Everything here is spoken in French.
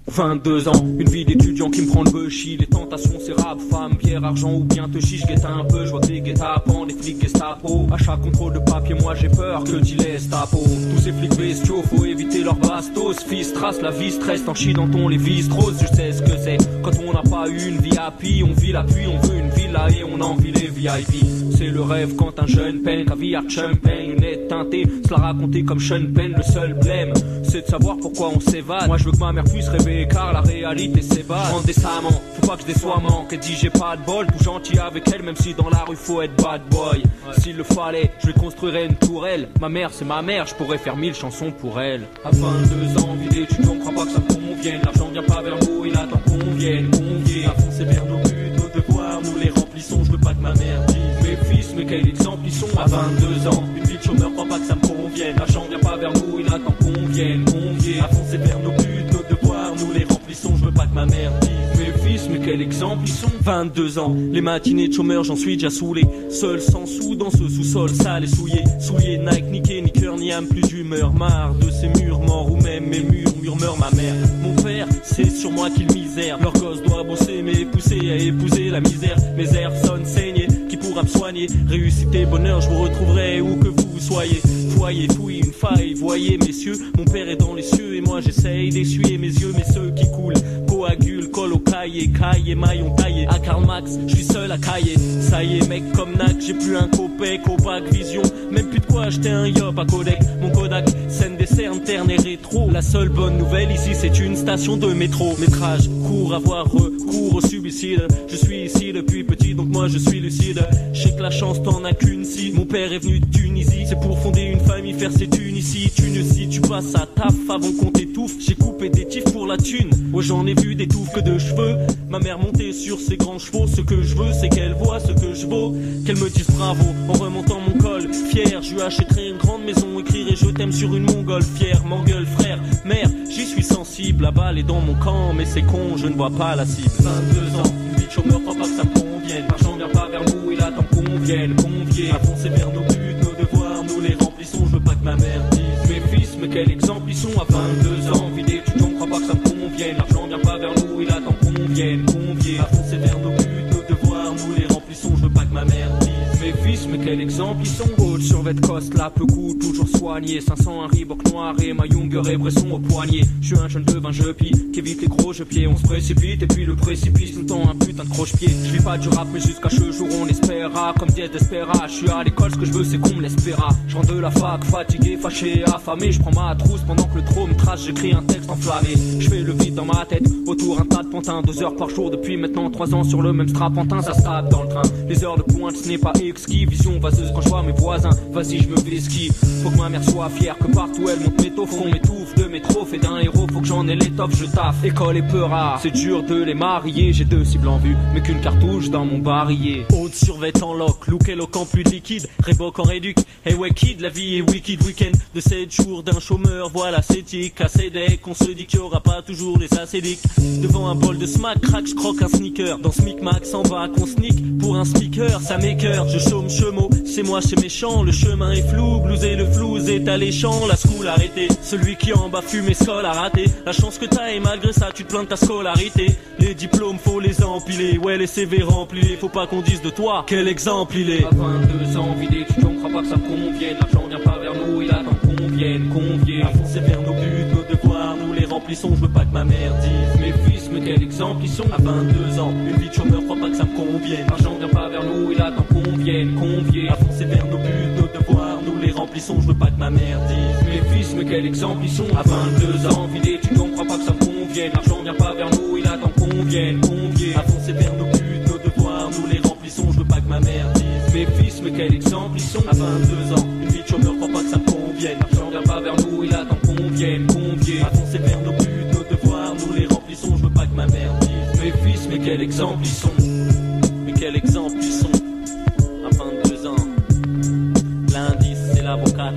22 ans, une vie d'étudiant qui me prend le bushi. Les tentations c'est rap, femme, bière, argent ou bien te chiche. Guetta un peu, je vois que les guet-apens, des flics Gestapo. À chaque contrôle de papier moi j'ai peur que dit les tapo. Tous ces flics bestiaux, faut éviter leur bastos. Fils, trace la vie, stress, t'en chies dans ton Lévi-Strauss. Je sais ce que c'est, quand on n'a pas eu une vie happy. On vit l'appui, on veut une villa et on envie les VIP. C'est le rêve quand un jeune peine, caviar, champagne, lunettes teintées. Se la raconter comme Sean Penn, le seul blême c'est de savoir pourquoi on s'évade. Moi je veux que ma mère puisse rêver car la réalité s'évade. Je rentre décemment, faut pas que je déçois manque. Et dis j'ai pas de bol, tout gentil avec elle. Même si dans la rue faut être bad boy. S'il le fallait, je lui construirais une tourelle. Ma mère c'est ma mère, je pourrais faire 1000 chansons pour elle. À 22 ans, vie d'étudiant, crois pas que ça me convienne. L'argent vient pas vers nous, il attend qu'on vienne. Avancer vers nos buts, nos devoirs, nous les remplissons. Je veux pas que ma mère dise mes fils, mais quel exemple ils sont. À 22 ans, une vie de chômeur, crois pas que ça me convienne. L'argent vient pas vers nous, il attend qu'on vienne. Avancer vers nos buts, nos devoirs, nous les remplissons. Je veux pas que ma mère dise mes fils, mais quel exemple ils sont. 22 ans, les matinées de chômeur, j'en suis déjà saoulé. Seul sans sous dans ce sous-sol sale et souillé. Souillé, Nike, niqué, ni cœur, ni âme, plus d'humeur. Marre de ces murs morts ou même mes murs murmure ma mère. Mon père, c'est sur moi qu'il misère. Leur gosse doit bosser mais pousser à épouser la misère. Mes airs sonnent saignés, qui pourra me soigner. Réussite et bonheur, je vous retrouverai où que vous soyez. Foyer, fouille, une faille, voyez messieurs. Mon père est dans les cieux et moi j'essaye d'essuyer mes yeux. Mais ceux qui coulent, coagulent, collent au cahier. Cahier, maillon taillé, à Karl Marx, je suis seul à cahier. Ça y est mec, comme Nac, j'ai plus un copec, Opac, Vision. Même plus de quoi acheter un yop à Codec. Mon Kodak, scène des cernes, terne et rétro. La seule bonne nouvelle ici c'est une station de métro. Métrage, cours, avoir recours au suicide. Je suis ici depuis petit donc moi je suis lucide. Je sais que la chance t'en as qu'une si. Mon père est venu de Tunisie, c'est pour fonder une famille, faire ses thunes ici. Thune si tu passes à taf avant qu'on t'étouffe. J'ai coupé des tifs pour la thune. Ouais j'en ai vu des touffes que de cheveux. Ma mère montée sur ses grands chevaux. Ce que je veux c'est qu'elle voit ce que je vaux. Qu'elle me dise bravo en remontant mon col. Fier, je lui achèterai une grande maison. Écrirai je t'aime sur une mongole. Fier, m'engueule frère, mère, j'y suis sensible. La balle est dans mon camp mais c'est con, je ne vois pas la cible. 22 ans, une vie de chômeur, crois pas que ça me convienne. L'argent vient pas vers nous, il attend qu'on vienne. Avancer vers nos buts, nos devoirs, nous les remplissons. Je veux pas que ma mère dise mes fils, mais quel exemple ils sont. À 22 ans, vie d'étudiant, crois pas que ça me convienne. L'argent vient pas vers nous, il attend qu'on vienne. Avancer vers nos buts, nos devoirs, nous les remplissons. Je veux pas que ma mère dise mes fils, mais quel exemple ils sont. Haute survêt coste, là peu coûte, toujours soigné. 500 un Reebok noir et ma Younger et Bresson au poignet. Je suis un jeune devin, je pille, qui évite les gros jeux pieds. On se précipite et puis le précipice tout le temps un putain de croche-pied. Je vis pas du rap mais jusqu'à ce jour on espéra. Comme Diez d'Espera, je suis à l'école, ce que je veux c'est qu'on me l'espéra. Je rentre de la fac, fatigué, fâché, affamé. Je prends ma trousse pendant que le trop me trace, j'écris un texte enflammé. Je fais le vide dans ma tête, autour un tas de pantins. 2 heures par jour depuis maintenant 3 ans sur le même strapontin. Ça se tape dans le train, les heures de pointe ce n'est pas exquis. Vision vaseuse quand je vois mes voisins, vas-y je me vesquille. Faut que ma mère soit fière, que partout elle monte mes taufs. Qu'on m'étouffe de mes trophées d'un héros, faut que j'en ai l'étoffe, je taffe. École et peu rare, c'est dur de les marier. J'ai 2 cibles en vue, mais qu'une cartouche dans mon barillet. Haute survêt en lock, look éloquent plus de liquide. Reebok en réduc, hey ouais kid, la vie est wicked. Week-end de 7 jours d'un chômeur, voilà c'est tic. À Cédec, on se dit qu'il y aura pas toujours les acédiques. Devant un bol de smack, crack, je croque un sneaker. Dans ce micmac, s'en va qu'on sneak. Pour un speaker, ça m'écœure, je chôme chemo. C'est moi, c'est méchant, le chemin est flou. Blouser le flouze est alléchant, la school arrêtée. Celui qui en bas fume et sol a raté. La chance que t'as et malgré ça tu te plains de ta scolarité. Les diplômes faut les empiler, ouais les CV remplis. Faut pas qu'on dise de toi quel exemple il est. À 22 ans, vie d'étudiant, crois pas que ça me convienne. L'argent vient pas vers nous, il attend qu'on vienne. Avancer vers nos buts, nos devoirs, nous les remplissons. Je veux pas que ma mère dise mes fils, mais quel exemple ils sont. À 22 ans, une vie de chômeur, crois pas que ça me convienne. L'argent vient pas vers nous, il attend qu'on vienne. Avancer vers nos buts, nos devoirs, nous les remplissons. Je veux pas que ma mère dise mes fils, mais quel exemple ils sont. À 22 ans, vie d'étudiant, crois pas que ça me convienne. L'argent vient pas vers nous, il attend qu'on vienne. Avancer vers nos buts, nos devoirs, nous les remplissons. Je veux pas que ma mère dise mes fils, mais quel exemple ils sont. À 22 ans, une vie de chômeur, crois pas que ça me convienne. L'argent vient pas vers nous, il attend qu'on vienne. Avancer vers nos buts, nos devoirs, nous les remplissons. Je veux pas que ma mère dise mes fils, mais quel exemple ils sont. Mais quel exemple ils sont. À 22 ans, l'indice c'est l'avocat.